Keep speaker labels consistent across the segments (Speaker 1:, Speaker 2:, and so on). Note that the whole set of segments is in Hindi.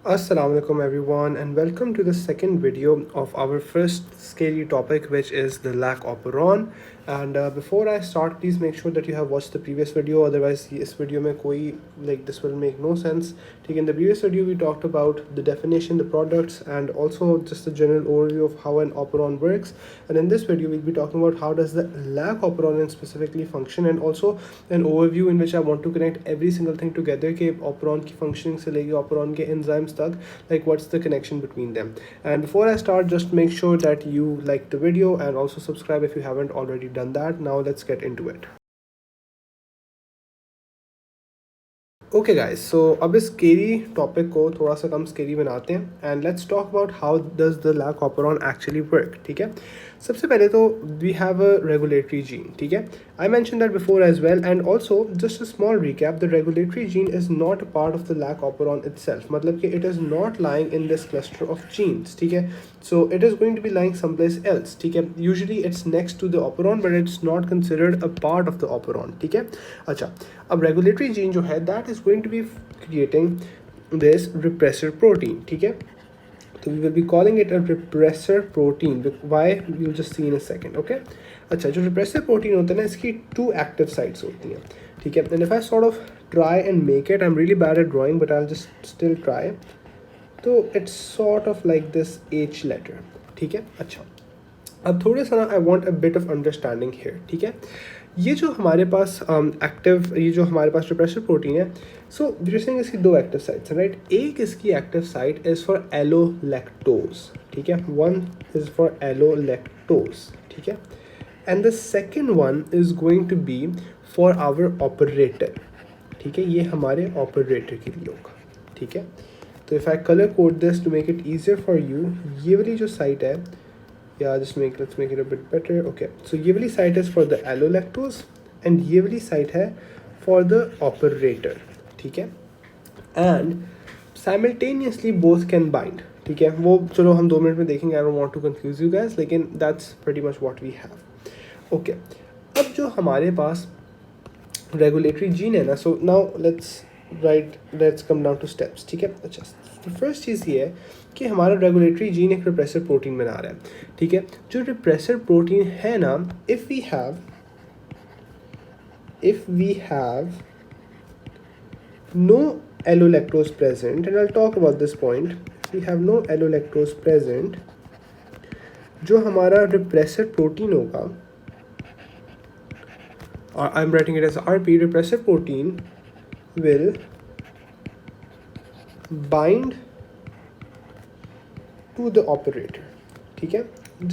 Speaker 1: Assalamualaikum everyone and welcome to the second video of our first scary topic, which is the lack operon. And before I start, please make sure that you have watched the previous video, otherwise this video mein koi, like, this will make no sense. In the previous video we talked about the definition, the products, and also just a general overview of how an operon works. And in this video we'll be talking about how does the lack operon specifically function, and also an overview in which I want to connect every single thing together कि operon की functioning से लेके operon के enzymes stuck, like what's the connection between them. And before I start, just make sure that you like the video and also subscribe if you haven't already done that. Now let's get into it. Okay guys, so अब इस स्केरी टॉपिक को थोड़ा सा कम स्केरी बनाते हैं and let's talk about how does the lac operon actually work. ठीक है, सबसे पहले तो we have a regulatory gene. ठीक है, I mention that before as well, and also just a small recap, the regulatory gene is not a part of the lac operon itself. मतलब कि it is not lying in this cluster of genes. ठीक है, so it is going to B lying someplace else. ठीक है, usually it's next to the operon but it's not considered a part of the operon. ठीक है, अच्छा, अब रेगुलेटरी जीन जो है that is going to be creating this repressor protein. ठीक है, तो we will be calling it a repressor protein. Why we will just see in a second. Okay, अच्छा, जो रिप्रेसर प्रोटीन होता है ना, इसकी 2 एक्टिव साइट्स होती हैं. ठीक है, and if I sort of try and make it, I am really bad at drawing but I will just still try. तो it's sort of like this H letter. ठीक है, अच्छा, अब थोड़ा सा ना I want a bit of understanding here. ठीक है, ये जो हमारे पास एक्टिव ये जो हमारे पास रिप्रेसर प्रोटीन है, सो ड्रेसिंग इसकी 2 एक्टिव साइट्स हैं, राइट. एक इसकी active site is for allolactose. ठीक है, वन इज़ फॉर एलोलैक्टोज. ठीक है, and the second one is going to be for our operator. ठीक है, ये हमारे ऑपरेटर के लिए होगा. ठीक है, तो if I colour code this to make it easier for you, ये वाली जो साइट है, yeah, let's make it a bit better. Okay, so ये वाली site is for the allolactose and ये वाली site है for the operator. ठीक है, and simultaneously both can bind. ठीक है, वो चलो हम 2 मिनट में देखेंगे. I don't want to confuse you guys, लेकिन that's pretty much what we have. Okay, अब जो हमारे पास रेगुलेटरी जीन है ना, so now let's come down to steps. ठीक है, अच्छा, तो फर्स्ट चीज़ ये है कि हमारा रेगुलेटरी जीन एक रिप्रेसर प्रोटीन बना रहा है. ठीक है, जो रिप्रेसर प्रोटीन है ना, if we have no allolactose present, and I'll talk about this point. If we have no allolactose present, जो हमारा रिप्रेसर प्रोटीन होगा, और I am writing it as RP, repressor protein will bind to the operator. ठीक है,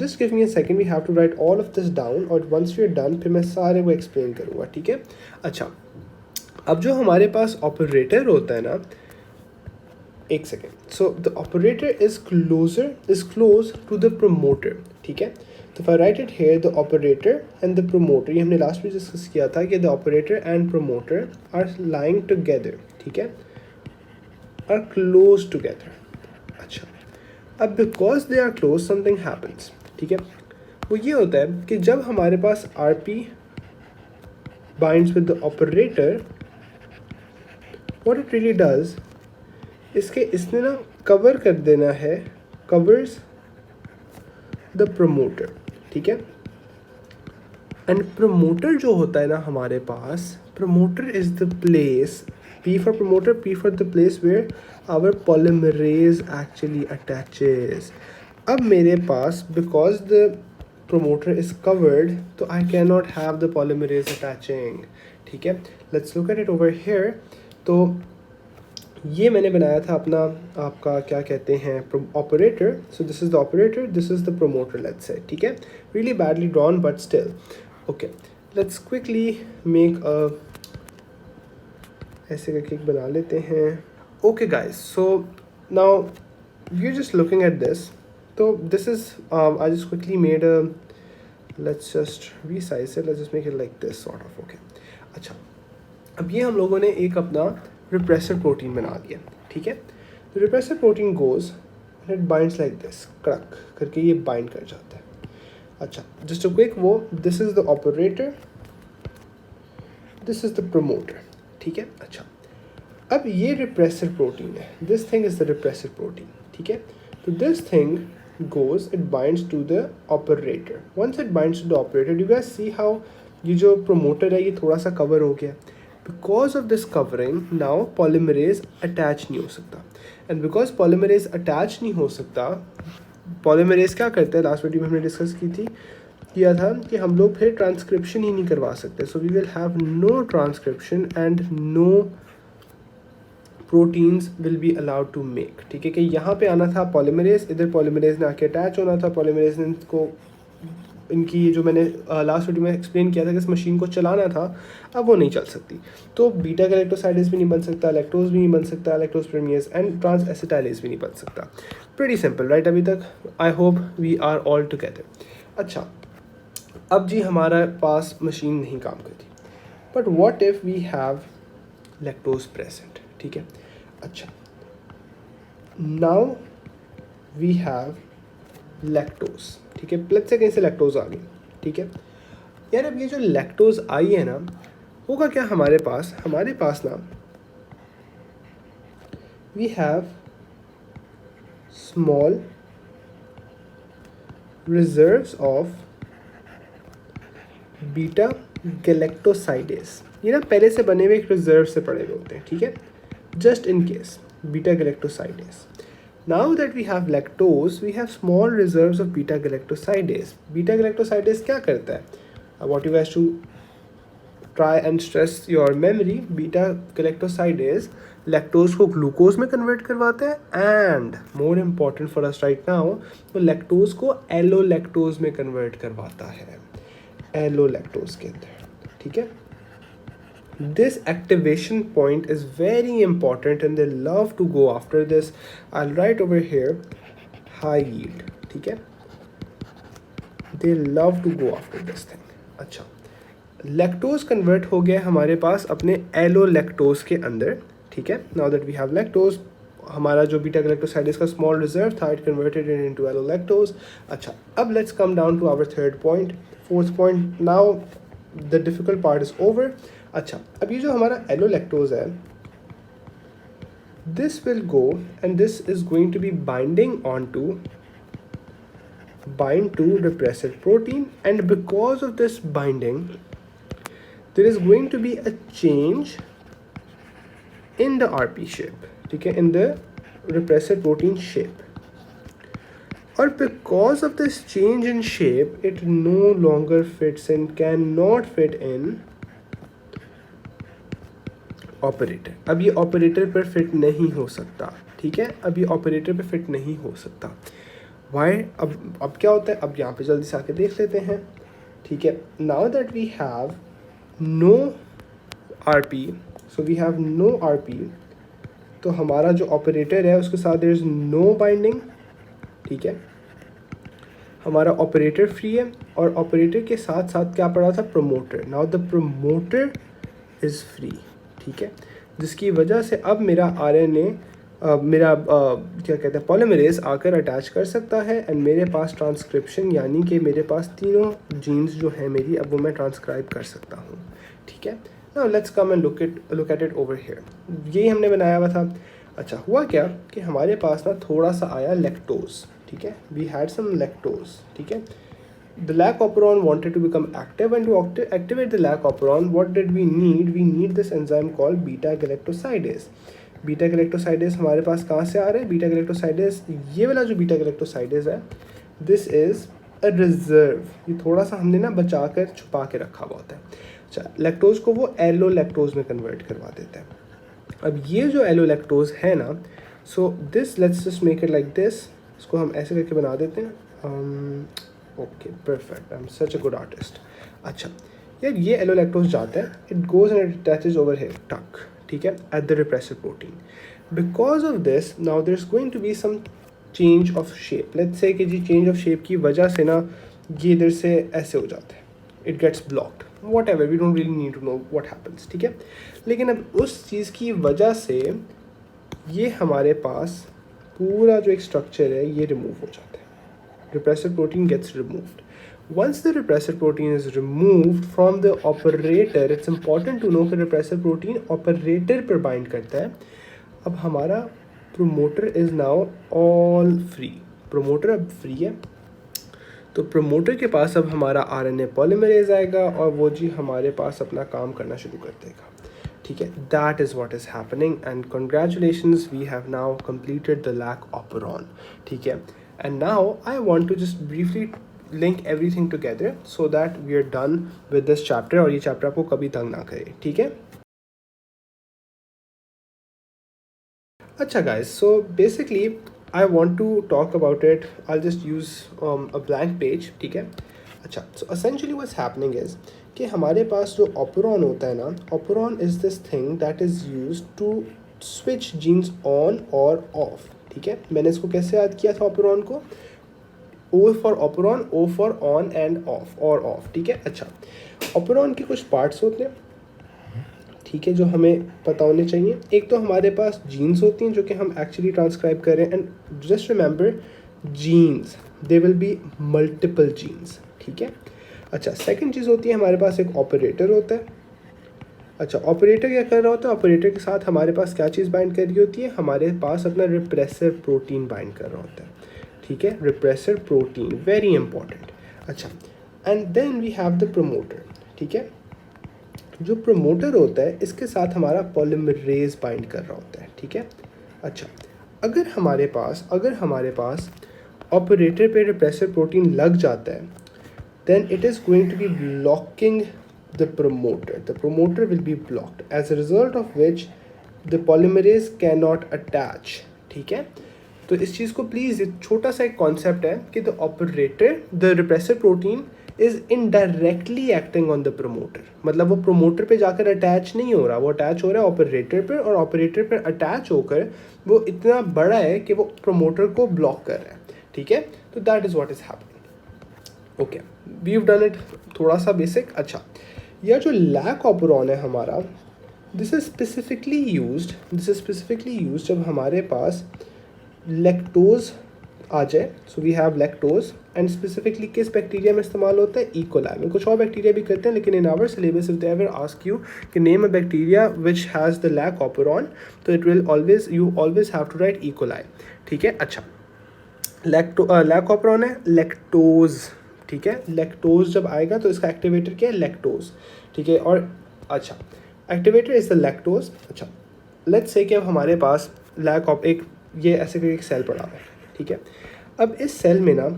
Speaker 1: just give me a second, we have to write all of this down, और once we are done फिर मैं सारे को explain करूँगा. ठीक है, अच्छा, अब जो हमारे पास ऑपरेटर होता है ना, एक second, so the operator is close to the promoter. ठीक है, तो if I write it here, the operator and the promoter, ये हमने लास्ट में डिस्कस किया था कि the operator and promoter are lying together. ठीक है, are close together. अच्छा, अब because they are close something happens. ठीक है, वो ये होता है कि जब हमारे पास RP binds with the operator, what it really does, इसने ना कवर कर देना है, कवर्स द प्रमोटर. ठीक है, एंड प्रमोटर जो होता है ना हमारे पास, promoter is the place, P for promoter, P for the place where our polymerase actually attaches. अब मेरे पास, because the promoter is covered, तो I cannot have the polymerase attaching. ठीक है, let's look at it over here. तो ये मैंने बनाया था अपना, आपका क्या कहते हैं, operator. So this is the operator, this is the promoter, let's say. ठीक है, really badly drawn but still. Okay, let's quickly make a, ऐसे करके एक बना लेते हैं. Okay guys, so now we are just looking at this. तो this is, I just quickly made a, let's just resize it, let's just make it like this sort of. Okay, अच्छा, अब ये हम लोगों ने एक अपना रिप्रेसर प्रोटीन बना दिया. ठीक है, तो repressor protein goes it binds like this, क्रक करके ये बाइंड कर जाता है. अच्छा, जस्ट अ क्विक, वो this is the operator, this is the promoter. ठीक है, अच्छा, अब ये रिप्रेसर प्रोटीन है, this thing is the repressor protein, ठीक है। तो this thing goes, it binds to the operator. Once it binds to the operator, you guys see how ये जो promoter है ये थोड़ा सा cover हो गया. Because of this covering, now polymerase attach नहीं हो सकता. And because polymerase attach नहीं हो सकता, polymerase क्या करता है, लास्ट वीडियो में हमने डिस्कस किया था कि हम लोग फिर ट्रांसक्रिप्शन ही नहीं करवा सकते. So we will have no transcription and no proteins will be allowed to make, ठीक है। कि यहाँ पे आना था पॉलीमरेज, इधर पॉलीमरेज ने आके अटैच होना था, पॉलीमरेज ने इनको इनकी जो मैंने लास्ट वीडियो में एक्सप्लेन किया था कि इस मशीन को चलाना था, अब वो नहीं चल सकती. तो बीटा गैलेक्टोसाइडेज भी नहीं बन सकता, लैक्टोज भी नहीं बन सकता, lactose permease and transacetylase भी नहीं बन सकता. प्रीटी सिंपल राइट अभी तक. I hope we are all together. अच्छा, अब जी हमारा पास मशीन नहीं काम करती, but what if we have lactose present, ठीक है. अच्छा, नाउ वी हैव लैक्टोज, ठीक है. प्लस से कहीं से लैक्टोज आ गई, ठीक है. यार अब ये जो लैक्टोज आई है ना, होगा क्या हमारे पास ना we have small reserves of beta galactosidase. ये ना पहले से बने हुए एक रिजर्व से पड़े हुए होते हैं, ठीक है. Just in case beta galactosidase. Now that we have lactose, we have small reserves of beta galactosidase. Beta galactosidase क्या करता है? I want you guys to try and stress your memory. Beta galactosidase lactose को glucose में convert करवाता है and more important for us right now, तो lactose को allolactose में convert करवाता है, allolactose के अंदर, ठीक है. This activation point is very important and they love to go after this. I'll write over here high yield, ठीक है. They love to go after this thing. अच्छा, लैक्टोज कन्वर्ट हो गया हमारे पास अपने एलोलैक्टोज के अंदर, ठीक है. Now that we have lactose, हमारा जो बीटा गैलेक्टोसाइडेज का स्मॉल रिजर्व था, it converted it into allolactose. अच्छा, अब let's come down to our third point, fourth point. Now the difficult part is over. अच्छा, अब ये जो हमारा एलोलैक्टोज है, this will go and this is going to be bind to repressor protein, and because of this binding there is going to be a change in the RP shape, ठीक है, in the repressor protein shape. और because of this change in shape, it no longer fits in, cannot fit in operator. अब ये ऑपरेटर पर फिट नहीं हो सकता, ठीक है. अब ये ऑपरेटर पर फिट नहीं हो सकता. वाई? अब क्या होता है, अब यहाँ पे जल्दी से आके देख लेते हैं, ठीक है. Now that we have no RP, so we have no RP, तो हमारा जो ऑपरेटर है उसके साथ देयर इज नो बाइंडिंग, ठीक है. हमारा ऑपरेटर फ्री है और ऑपरेटर के साथ साथ क्या पड़ा था, promoter. Now the promoter is free, ठीक है, जिसकी वजह से अब मेरा आरएनए मेरा क्या कहते हैं पॉलीमरेज आकर अटैच कर सकता है एंड मेरे पास ट्रांसक्रिप्शन, यानी कि मेरे पास तीनों जीन्स जो है मेरी, अब वो मैं ट्रांसक्राइब कर सकता हूँ, ठीक है. Now let's come and look at it over here. यही हमने बनाया हुआ था. अच्छा, हुआ क्या कि हमारे पास ना थोड़ा सा आया लैक्टोज, ठीक है. वी हैड सम लैक्टोज, ठीक है. The lac operon wanted to become active, and to activate the lac operon, what did we need? We need this enzyme called beta galactosidase. Beta galactosidase हमारे पास कहाँ से आ रहा है? Beta galactosidase, ये वाला जो beta galactosidase है, this is a reserve. ये थोड़ा सा हमने ना बचा कर छुपा के रखा हुआ होता है. अच्छा, लैक्टोज को वो एलोलैक्टोज में कन्वर्ट करवा देता है. अब ये जो एलोलैक्टोज है ना, so this let's just make it like this. इसको हम ऐसे करके बना देते हैं. Okay, perfect, I am such a good artist. अच्छा यार, ये एलोलैक्टोज जाता है, it goes and it attaches over here, टक, ठीक है, at the repressor protein. Because of this now there is going to be some change of shape. Let's say कि जी चेंज ऑफ शेप की वजह से ना ये इधर से ऐसे हो जाता है, it gets blocked, whatever, we don't really need to know what happens, ठीक है. लेकिन अब उस चीज़ की वजह से ये हमारे पास पूरा जो एक स्ट्रक्चर है ये रिमूव हो जाता है. Repressor protein gets removed. Once the repressor protein is removed from the operator, it's important to know कि repressor protein operator पर bind करता है. अब हमारा promoter is now all free. promoter अब free है, तो promoter के पास अब हमारा RNA polymerase आएगा और वो जी हमारे पास अपना काम करना शुरू कर देगा. ठीक है, that is what is happening and congratulations, we have now completed the lac operon. ठीक है, and now I want to just briefly link everything together so that we are done with this chapter और ये chapter आपको कभी तंग ना करे. ठीक है. अच्छा guys, so basically I want to talk about it. I'll just use a blank page. ठीक है. अच्छा, so essentially what's happening is कि हमारे पास जो operon होता है ना, operon is this thing that is used to switch genes on or off. ठीक है, मैंने इसको कैसे याद किया था operon को? O for operon, O for on and off or off. ठीक है. अच्छा, operon के कुछ parts होते हैं, ठीक है, जो हमें पता होने चाहिए. एक तो हमारे पास जीन्स होती हैं जो कि हम एक्चुअली ट्रांसक्राइब कर रहे हैं. And just remember, genes, they will be multiple genes. ठीक है. अच्छा, सेकंड चीज़ होती है हमारे पास एक ऑपरेटर होता है. अच्छा, ऑपरेटर क्या कर रहा होता है? ऑपरेटर के साथ हमारे पास क्या चीज़ बाइंड कर रही होती है? हमारे पास अपना रिप्रेसर प्रोटीन बाइंड कर रहा होता है. ठीक है, रिप्रेसर प्रोटीन, वेरी इंपॉर्टेंट. अच्छा, and then we have the promoter. ठीक है, जो प्रमोटर होता है इसके साथ हमारा पॉलीमरेज बाइंड कर रहा होता है. ठीक है. अच्छा, अगर हमारे पास ऑपरेटर पे रिप्रेसर प्रोटीन लग जाता है, then it is going to be blocking the promoter. The promoter will be blocked, as a result of which the polymerase can not attach. ठीक है. तो इस चीज़ को प्लीज़, ये छोटा सा एक कॉन्सेप्ट है कि the operator, the repressor protein is indirectly acting on the promoter. मतलब वो प्रमोटर पे जाकर अटैच नहीं हो रहा, वो अटैच हो रहा है ऑपरेटर पर, और ऑपरेटर पर अटैच होकर वो इतना बड़ा है कि वो प्रमोटर को ब्लॉक कर रहा है. ठीक है. तो that is what is happening. Okay, we have done it, थोड़ा सा बेसिक. अच्छा, यह जो लैक ऑपरॉन है हमारा, दिस इज स्पेसिफिकली यूज्ड जब हमारे पास लैक्टोज आ जाए. So we have lactose, and specifically किस बैक्टीरिया में इस्तेमाल होता है? इकोलाई में. कुछ और बैक्टीरिया भी करते हैं, लेकिन in our syllabus if they ever ask you कि name a bacteria which has the lac operon, तो it will always, you always have to write E coli. ठीक है. अच्छा, लैक ऑपरॉन है लैक्टोज. ठीक है, लैक्टोज जब आएगा तो इसका एक्टिवेटर क्या है? लैक्टोज. ठीक है. और अच्छा, एक्टिवेटर इज द लैक्टोज. अच्छा, लेट्स से कि अब हमारे पास लैक ऑफ एक ये ऐसे करके एक सेल पड़ा हुआ है. ठीक है. अब इस सेल में ना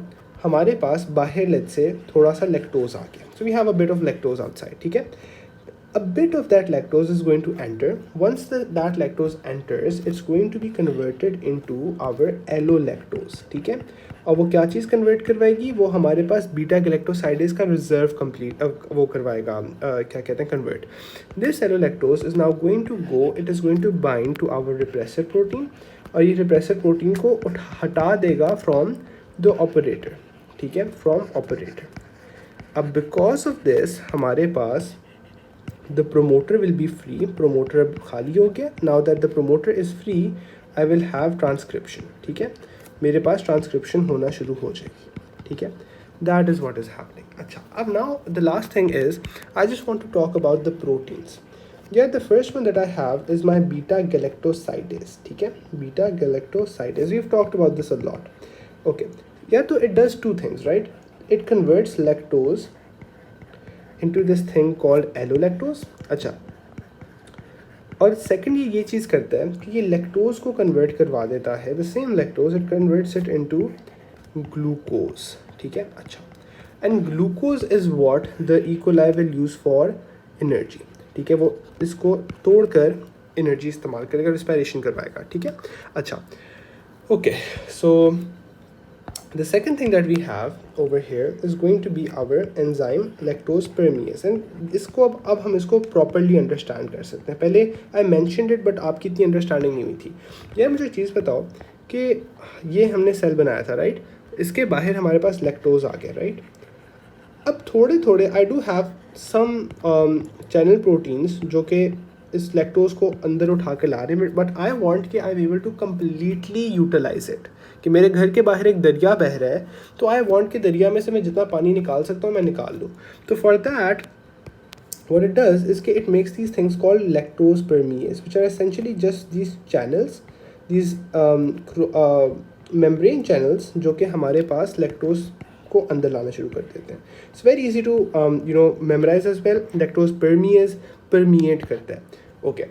Speaker 1: हमारे पास बाहर लेट्स से थोड़ा सा लैक्टोज आ गया. So we have a bit of lactose outside. ठीक है. A bit of that lactose is going to enter. Once that lactose enters, it's going to be converted into our allolactose. ठीक है. और वो क्या चीज़ कन्वर्ट करवाएगी? वो हमारे पास बीटा गैलेक्टोसाइडेज का रिजर्व कंप्लीट वो करवाएगा, क्या कहते हैं, convert. This allolactose is now going to go, it is going to bind to our repressor protein, और ये रिप्रेसर प्रोटीन को हटा देगा फ्रॉम द ऑपरेटर. ठीक है, फ्रॉम ऑपरेटर. अब बिकॉज ऑफ दिस हमारे पास the promoter will be free. promoter अब खाली हो गया. now that the promoter is free, I will have transcription. ठीक है, मेरे पास ट्रांसक्रिप्शन होना शुरू हो जाएगी. ठीक है, that is what is happening. अच्छा, अब now the last thing is I just want to talk about the proteins. Yeah, the first one that I have is my beta galactosidase. ठीक है, beta galactosidase, we've talked about this a lot. Okay, yeah, so it does two things, right? It converts lactose into this thing called allolactose. अच्छा, और सेकंड ये चीज़ करता है कि ये लैक्टोज को कन्वर्ट करवा देता है, the same lactose, it converts it into glucose. ठीक है. अच्छा, and glucose is what the E coli will use for energy. ठीक है, वो इसको तोड़कर एनर्जी इस्तेमाल करेगा, रिस्पायरेशन करवाएगा. ठीक है. अच्छा, okay, so the second thing that we have over here is going to be our enzyme lactose permease. and इसको अब हम इसको properly understand कर सकते हैं. पहले I mentioned it but आपकी इतनी understanding नहीं हुई थी. यार मुझे चीज़ बताओ कि ये हमने सेल बनाया था, राइट? इसके बाहर हमारे पास लैक्टोज आ गया, राइट? अब थोड़े थोड़े I do have some channel proteins जो कि इस लैक्टोज को अंदर उठा के ला रहे हैं, बट आई वॉन्ट कि I am able to completely utilise it, कि मेरे घर के बाहर एक दरिया बह रहा है, तो आई वॉन्ट कि दरिया में से मैं जितना पानी निकाल सकता हूँ मैं निकाल लूँ. तो for that what it does is कि it makes these things called lactose permease, which are essentially just these channels, these membrane channels जो कि हमारे पास lactose को अंदर लाना शुरू कर देते हैं. It's very easy to memorize as well. Lactose permease permeate करता है. Okay.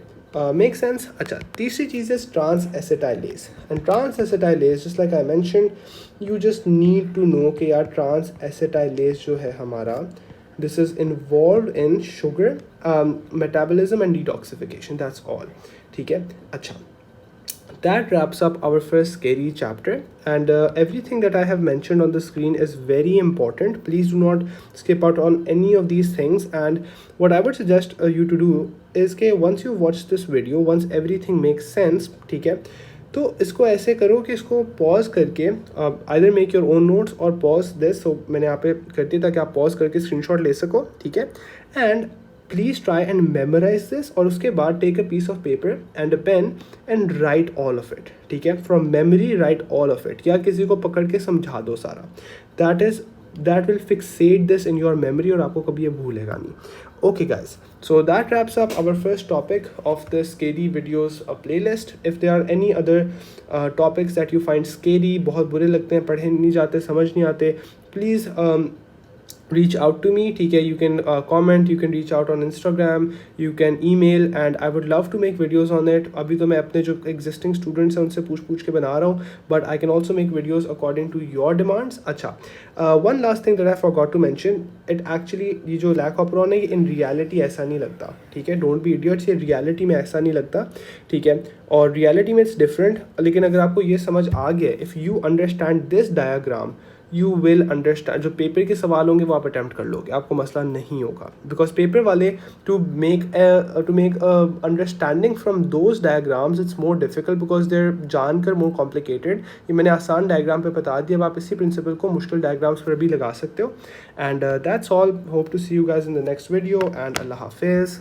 Speaker 1: Make sense? अच्छा, तीसरी चीज़ है trans acetylase. And trans acetylase, just like I mentioned, you just need to know कि यार trans acetylase जो है हमारा, this is involved in sugar metabolism and detoxification. That's all. ठीक है. अच्छा, that wraps up our first scary chapter, and everything that I have mentioned on the screen is very important. Please do not skip out on any of these things, and what I would suggest you to do is कि once you watch this video, once everything makes sense, ठीक है, तो इसको ऐसे करो कि इसको पॉज करके either make your own notes और पॉज दिस. सो मैंने यहाँ पे कर दिया ताकि आप पॉज करके स्क्रीनशॉट ले सको. ठीक है. And please try and memorise this, और उसके बाद take a piece of paper and a pen and write all of it. ठीक है. From memory write all of it, या किसी को पकड़ के समझा दो सारा. That will fixate this in your memory, और आपको कभी ये भूलेगा नहीं. Okay guys, so that wraps up our first topic of this scary videos playlist. If there are any other topics that you find scary, बहुत बुरे लगते हैं, पढ़े नहीं जाते, समझ नहीं आते, please reach out to me. ठीक है. You can comment, you can reach out on Instagram, you can email, and I would love to make videos on it. अभी तो मैं अपने जो existing students हैं उनसे पूछ के बना रहा हूँ, but I can also make videos according to your demands. अच्छा, one last thing that I forgot to mention, it actually, ये जो lacoperon है ये in reality ऐसा नहीं लगता. ठीक है. Don't be idiots, ये reality में ऐसा नहीं लगता. ठीक है. और reality में it's different. लेकिन अगर आपको ये समझ आ गया, if you understand this diagram, you will understand. जो पेपर के सवाल होंगे वो आप अटैम्प्ट कर लोगे, आपको मसला नहीं होगा. बिकॉज पेपर वाले to make understanding from those diagrams it's more difficult, because there जानकर मोर कॉम्प्लिकेटेड. ये मैंने आसान डायग्राम पे बता दिया, अब आप इसी प्रिंसिपल को मुश्किल डायग्राम्स पर भी लगा सकते हो. And that's all. Hope to see you guys in the next video, and अल्लाह हाफिज़.